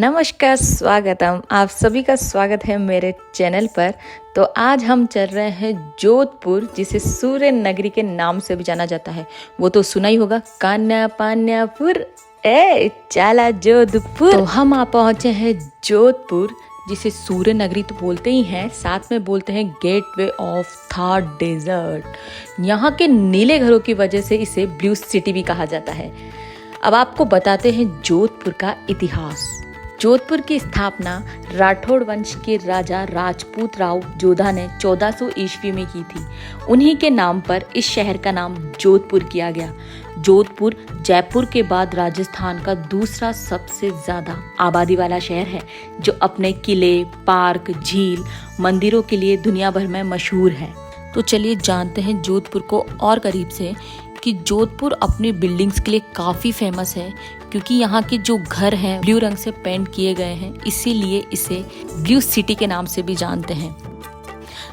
नमस्कार, स्वागतम। आप सभी का स्वागत है मेरे चैनल पर। तो आज हम चल रहे हैं जोधपुर, जिसे सूर्य नगरी के नाम से भी जाना जाता है। वो तो सुना ही होगा, कान्या पान्यापुर ए चला जोधपुर। तो हम आ पहुंचे हैं जोधपुर, जिसे सूर्य नगरी तो बोलते ही हैं, साथ में बोलते हैं गेटवे ऑफ थॉट डेजर्ट। यहाँ के नीले घरों की वजह से इसे ब्लू सिटी भी कहा जाता है। अब आपको बताते हैं जोधपुर का इतिहास। जोधपुर की स्थापना राठौड़ वंश के राजा राजपूत राव जोधा ने 1400 ईस्वी में की थी। उन्हीं के नाम पर इस शहर का नाम जोधपुर किया गया। जोधपुर जयपुर के बाद राजस्थान का दूसरा सबसे ज्यादा आबादी वाला शहर है, जो अपने किले, पार्क, झील, मंदिरों के लिए दुनिया भर में मशहूर है। तो चलिए जानते हैं जोधपुर को और करीब से कि जोधपुर अपनी बिल्डिंग्स के लिए काफ़ी फेमस है, क्योंकि यहाँ के जो घर हैं ब्लू रंग से पेंट किए गए हैं, इसीलिए इसे ब्लू सिटी के नाम से भी जानते हैं।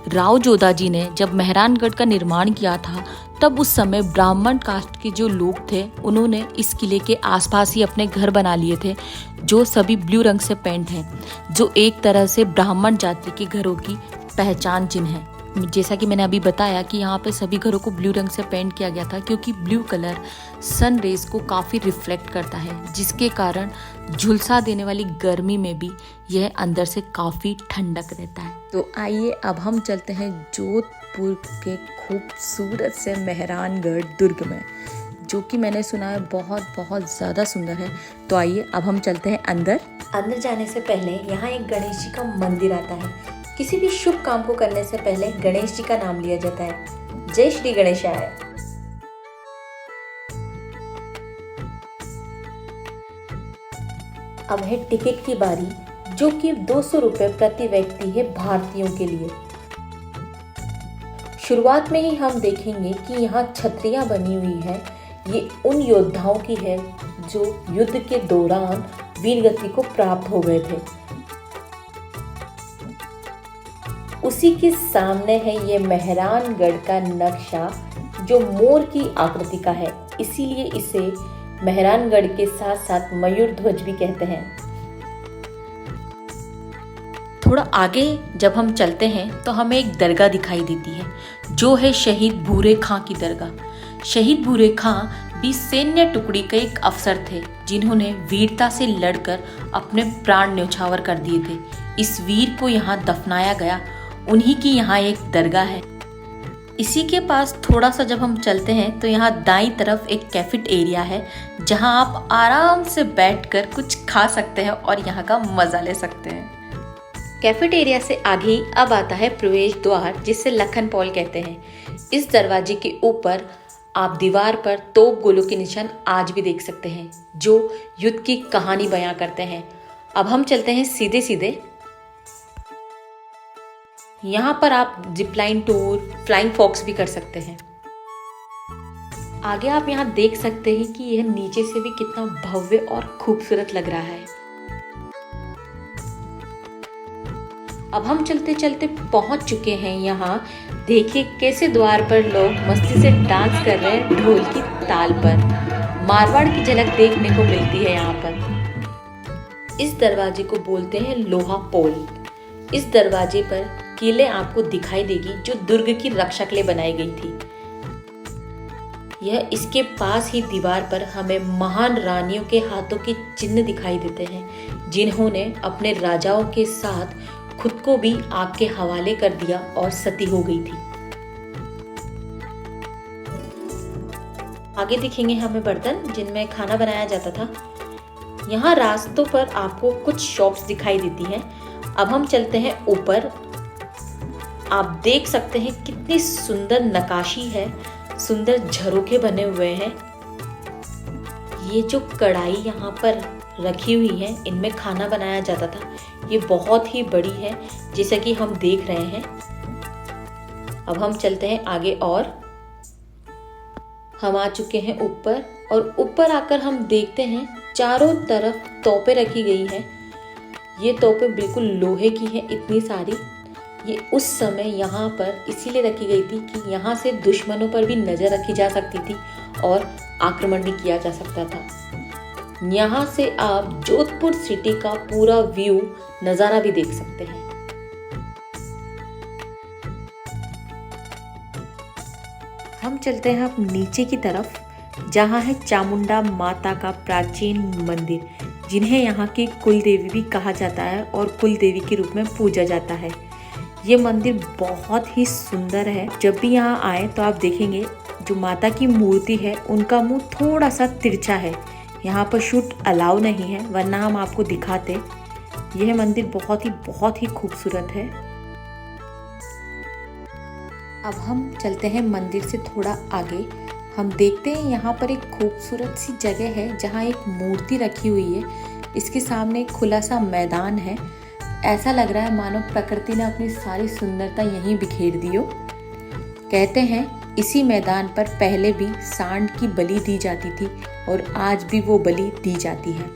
राव जोधा जी ने जब मेहरानगढ़ का निर्माण किया था, तब उस समय ब्राह्मण कास्ट के जो लोग थे, उन्होंने इस किले के आसपास ही अपने घर बना लिए थे, जो सभी ब्लू रंग से पेंट हैं, जो एक तरह से ब्राह्मण जाति के घरों की पहचान चिन्ह है। जैसा कि मैंने अभी बताया कि यहाँ पे सभी घरों को ब्लू रंग से पेंट किया गया था, क्योंकि ब्लू कलर सन रेज को काफ़ी रिफ्लेक्ट करता है, जिसके कारण झुलसा देने वाली गर्मी में भी यह अंदर से काफ़ी ठंडक रहता है। तो आइए अब हम चलते हैं जोधपुर के खूबसूरत से मेहरानगढ़ दुर्ग में, जो कि मैंने सुना है बहुत बहुत ज़्यादा सुंदर है। तो आइए अब हम चलते हैं अंदर। अंदर जाने से पहले यहाँ एक गणेश जी का मंदिर आता है। किसी भी शुभ काम को करने से पहले गणेश जी का नाम लिया जाता है। जय श्री गणेशाय। अब है टिकट की बारी, जो कि 200 रुपये प्रति व्यक्ति है भारतीयों के लिए। शुरुआत में ही हम देखेंगे कि यहाँ छतरियां बनी हुई है। ये उन योद्धाओं की है जो युद्ध के दौरान वीरगति को प्राप्त हो गए थे। उसी के सामने है ये मेहरानगढ़ का नक्शा, जो मोर की आकृति का है, इसीलिए इसे मेहरानगढ़ के साथ साथ मयूर ध्वज भी कहते हैं। थोड़ा आगे जब हम चलते हैं तो हमें एक दरगाह दिखाई देती है, जो है शहीद भूरे खां की दरगाह। शहीद भूरे खां भी सैन्य टुकड़ी के एक अफसर थे, जिन्होंने वीरता से लड़कर अपने प्राण न्यौछावर कर दिए थे। इस वीर को यहाँ दफनाया गया। उन्हीं की यहाँ एक दरगाह है। इसी के पास थोड़ा सा जब हम चलते हैं तो यहाँ दाईं तरफ एक कैफेट एरिया है, जहाँ आप आराम से बैठकर कुछ खा सकते हैं और यहाँ का मजा ले सकते हैं। कैफेट एरिया से आगे ही अब आता है प्रवेश द्वार, जिसे लखन पॉल कहते हैं। इस दरवाजे के ऊपर आप दीवार पर तोप गोलों के निशान आज भी देख सकते हैं, जो युद्ध की कहानी बयां करते हैं। अब हम चलते हैं सीधे सीधे। यहाँ पर आप जिपलाइन टूर, फ्लाइंग फॉक्स भी कर सकते हैं। आगे आप यहाँ देख सकते हैं कि यह नीचे से भी कितना भव्य और खूबसूरत लग रहा है। अब हम चलते चलते पहुंच चुके हैं यहाँ। देखिए कैसे द्वार पर लोग मस्ती से डांस कर रहे हैं ढोल की ताल पर। मारवाड़ की झलक देखने को मिलती है यहाँ पर। इस दरवाजे को बोलते हैं लोहा पोल। इस दरवाजे पर किले आपको दिखाई देगी, जो दुर्ग की रक्षा के लिए बनाई गई थी। यह इसके पास ही दीवार पर हमें महान रानियों के हाथों के चिन्ह दिखाई देते हैं, जिन्होंने अपने राजाओं के साथ खुद को भी आग के हवाले कर दिया और सती हो गई थी। आगे दिखेंगे हमें बर्तन जिनमें खाना बनाया जाता था। यहाँ रास्तों पर आपको कुछ शॉप्स दिखाई देती हैं। अब हम चलते हैं ऊपर। आप देख सकते हैं कितनी सुंदर नक्काशी है, सुंदर झरोखे बने हुए हैं। ये जो कढ़ाई यहाँ पर रखी हुई है, इनमें खाना बनाया जाता था। ये बहुत ही बड़ी है, जैसा कि हम देख रहे हैं। अब हम चलते हैं आगे और हम आ चुके हैं ऊपर, और ऊपर आकर हम देखते हैं चारों तरफ तोपें रखी गई हैं। ये तोपें बिल्कुल लोहे की हैं, इतनी सारी। ये उस समय यहाँ पर इसीलिए रखी गई थी कि यहाँ से दुश्मनों पर भी नज़र रखी जा सकती थी और आक्रमण भी किया जा सकता था। यहाँ से आप जोधपुर सिटी का पूरा व्यू नज़ारा भी देख सकते हैं। हम चलते हैं अब नीचे की तरफ, जहाँ है चामुंडा माता का प्राचीन मंदिर, जिन्हें यहाँ की कुल देवी भी कहा जाता है और कुल देवी के रूप में पूजा जाता है। ये मंदिर बहुत ही सुंदर है। जब भी यहाँ आए तो आप देखेंगे जो माता की मूर्ति है उनका मुंह थोड़ा सा तिरछा है। यहाँ पर शूट अलाउ नहीं है, वरना हम आपको दिखाते। यह मंदिर बहुत ही खूबसूरत है। अब हम चलते हैं मंदिर से थोड़ा आगे। हम देखते हैं यहाँ पर एक खूबसूरत सी जगह है जहाँ एक मूर्ति रखी हुई है। इसके सामने एक खुला सा मैदान है। ऐसा लग रहा है मानो प्रकृति ने अपनी सारी सुंदरता यहीं बिखेर दी हो। कहते हैं इसी मैदान पर पहले भी सांड की बलि दी जाती थी और आज भी वो बलि दी जाती है।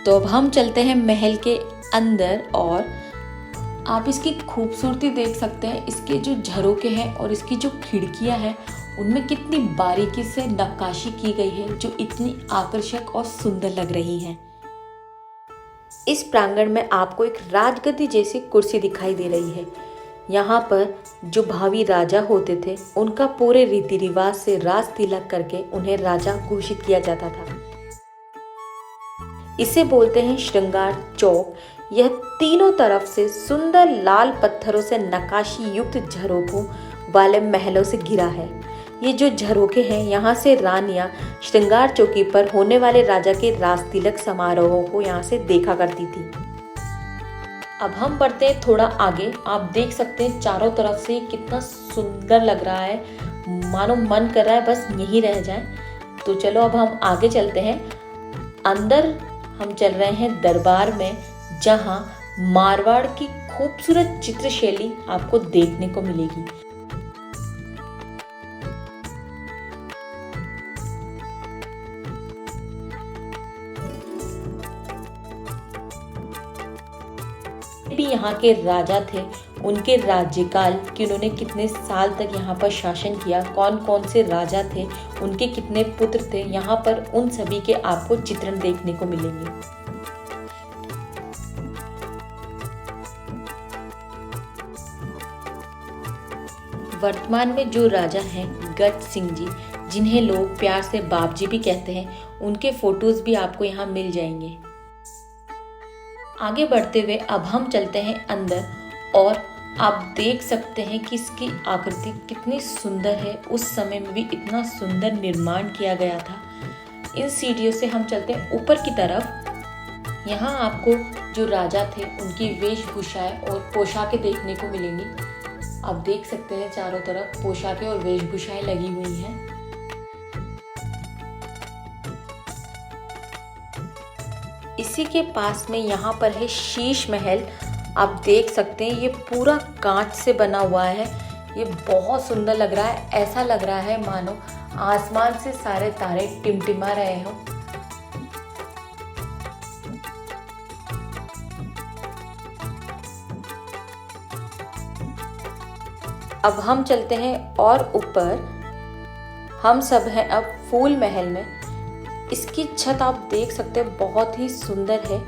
तो अब हम चलते हैं महल के अंदर और आप इसकी खूबसूरती देख सकते हैं। इसके जो झरोखे हैं और इसकी जो खिड़कियां हैं उनमें कितनी बारीकी से नक्काशी की गई है, जो इतनी आकर्षक और सुंदर लग रही है। इस प्रांगण में आपको एक राजगद्दी जैसी कुर्सी दिखाई दे रही है। यहाँ पर जो भावी राजा होते थे उनका पूरे रीति रिवाज से राज तिलक करके उन्हें राजा घोषित किया जाता था। इसे बोलते हैं श्रृंगार चौक। यह तीनों तरफ से सुंदर लाल पत्थरों से नक्काशी युक्त झरोखों वाले महलों से घिरा है। ये जो झरोखे हैं, यहाँ से रानियां श्रृंगार चौकी पर होने वाले राजा के राज तिलक समारोहों को यहाँ से देखा करती थी। अब हम बढ़ते हैं थोड़ा आगे। आप देख सकते हैं चारों तरफ से कितना सुंदर लग रहा है, मानो मन कर रहा है बस यहीं रह जाए। तो चलो अब हम आगे चलते हैं। अंदर हम चल रहे हैं दरबार में, जहाँ मारवाड़ की खूबसूरत चित्रशैली आपको देखने को मिलेगी। भी यहाँ के राजा थे, उनके राज्यकाल कि उन्होंने कितने साल तक यहाँ पर शासन किया, कौन कौन से राजा थे, उनके कितने पुत्र थे, यहाँ पर उन सभी के आपको चित्रण देखने को मिलेंगे। वर्तमान में जो राजा हैं गज सिंह जी, जिन्हें लोग प्यार से बाप जी भी कहते हैं, उनके फोटोज भी आपको यहाँ मिल जाएंगे। आगे बढ़ते हुए अब हम चलते हैं अंदर और आप देख सकते हैं कि इसकी आकृति कितनी सुंदर है। उस समय में भी इतना सुंदर निर्माण किया गया था। इन सीढ़ियों से हम चलते हैं ऊपर की तरफ। यहाँ आपको जो राजा थे उनकी वेशभूषाएं और पोशाकें देखने को मिलेंगी। आप देख सकते हैं चारों तरफ पोशाकें और वेशभूषाएं लगी हुई हैं। इसी के पास में यहाँ पर है शीश महल। आप देख सकते हैं ये पूरा कांच से बना हुआ है। ये बहुत सुंदर लग रहा है। ऐसा लग रहा है मानो आसमान से सारे तारे टिमटिमा रहे हों। अब हम चलते हैं और ऊपर। हम सब हैं अब फूल महल में। इसकी छत आप देख सकते हैं बहुत ही सुंदर है।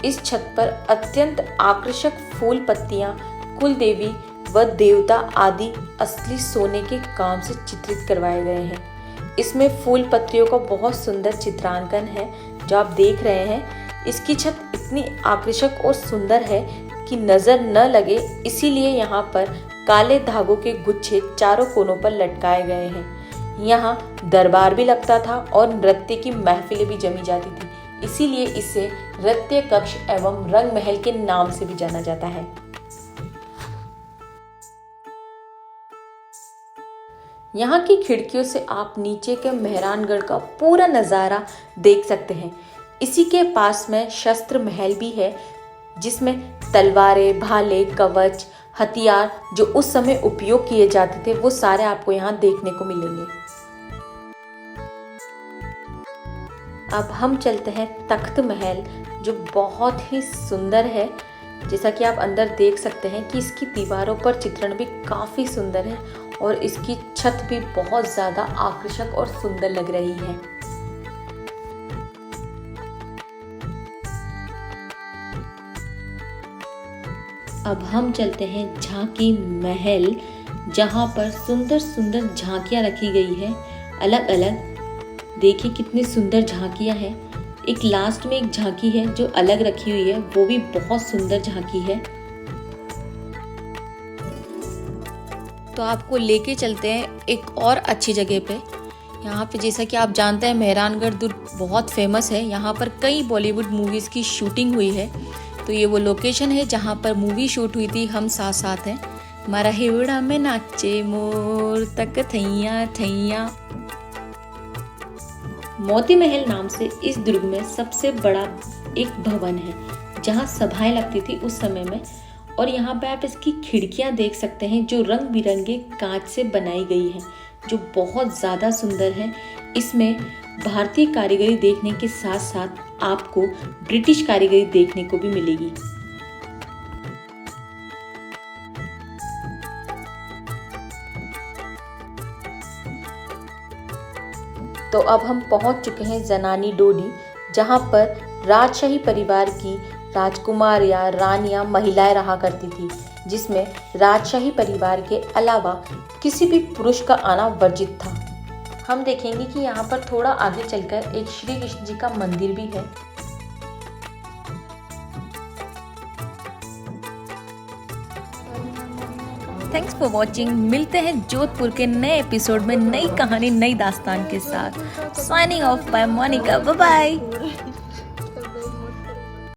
इस छत पर अत्यंत आकर्षक फूल पत्तियां, कुल देवी व देवता आदि असली सोने के काम से चित्रित करवाए गए हैं। इसमें फूल पत्तियों का बहुत सुंदर चित्रांकन है जो आप देख रहे हैं। इसकी छत इतनी आकर्षक और सुंदर है कि नजर न लगे, इसीलिए यहाँ पर काले धागों के गुच्छे चारों कोनों पर लटकाए गए हैं। यहाँ दरबार भी लगता था और नृत्य की महफिलें भी जमी जाती थी, इसीलिए इसे नृत्य कक्ष एवं रंग महल के नाम से भी जाना जाता है। यहाँ की खिड़कियों से आप नीचे के मेहरानगढ़ का पूरा नज़ारा देख सकते हैं। इसी के पास में शस्त्र महल भी है, जिसमें तलवारें, भाले, कवच, हथियार जो उस समय उपयोग किए जाते थे वो सारे आपको यहाँ देखने को मिलेंगे। अब हम चलते हैं तख्त महल, जो बहुत ही सुंदर है। जैसा कि आप अंदर देख सकते हैं कि इसकी दीवारों पर चित्रण भी काफ़ी सुंदर है और इसकी छत भी बहुत ज़्यादा आकर्षक और सुंदर लग रही है। अब हम चलते हैं झांकी महल, जहाँ पर सुंदर सुंदर झांकियाँ रखी गई है अलग अलग। देखिए कितनी सुंदर झांकियाँ हैं। एक लास्ट में एक झांकी है जो अलग रखी हुई है, वो भी बहुत सुंदर झांकी है। तो आपको लेके चलते हैं एक और अच्छी जगह पे। यहाँ पे जैसा कि आप जानते हैं मेहरानगढ़ दुर्ग बहुत फेमस है। यहाँ पर कई बॉलीवुड मूवीज़ की शूटिंग हुई है। तो ये वो लोकेशन है जहाँ पर मूवी शूट हुई थी हम साथ साथ हैं। मारा हिवड़ा में नाचे मोर तक थैया थैया। मोती महल नाम से इस दुर्ग में सबसे बड़ा एक भवन है जहाँ सभाएं लगती थी उस समय में। और यहाँ पे आप इसकी खिड़कियाँ देख सकते हैं जो रंग बिरंगे कांच से बनाई गई है, जो बहुत ज़्यादा सुंदर है। इसमें भारतीय कारीगरी देखने के साथ साथ आपको ब्रिटिश कारीगरी देखने को भी मिलेगी। तो अब हम पहुंच चुके हैं जनानी डोली, जहां पर राजशाही परिवार की राजकुमार या रानियां महिलाएं रहा करती थी, जिसमें राजशाही परिवार के अलावा किसी भी पुरुष का आना वर्जित था। हम देखेंगे कि यहाँ पर थोड़ा आगे चलकर एक श्री कृष्ण जी का मंदिर भी है। Thanks for watching. मिलते हैं जोधपुर के नए एपिसोड में नई कहानी नई दास्तान के साथ। Signing off bye Monika. Bye bye.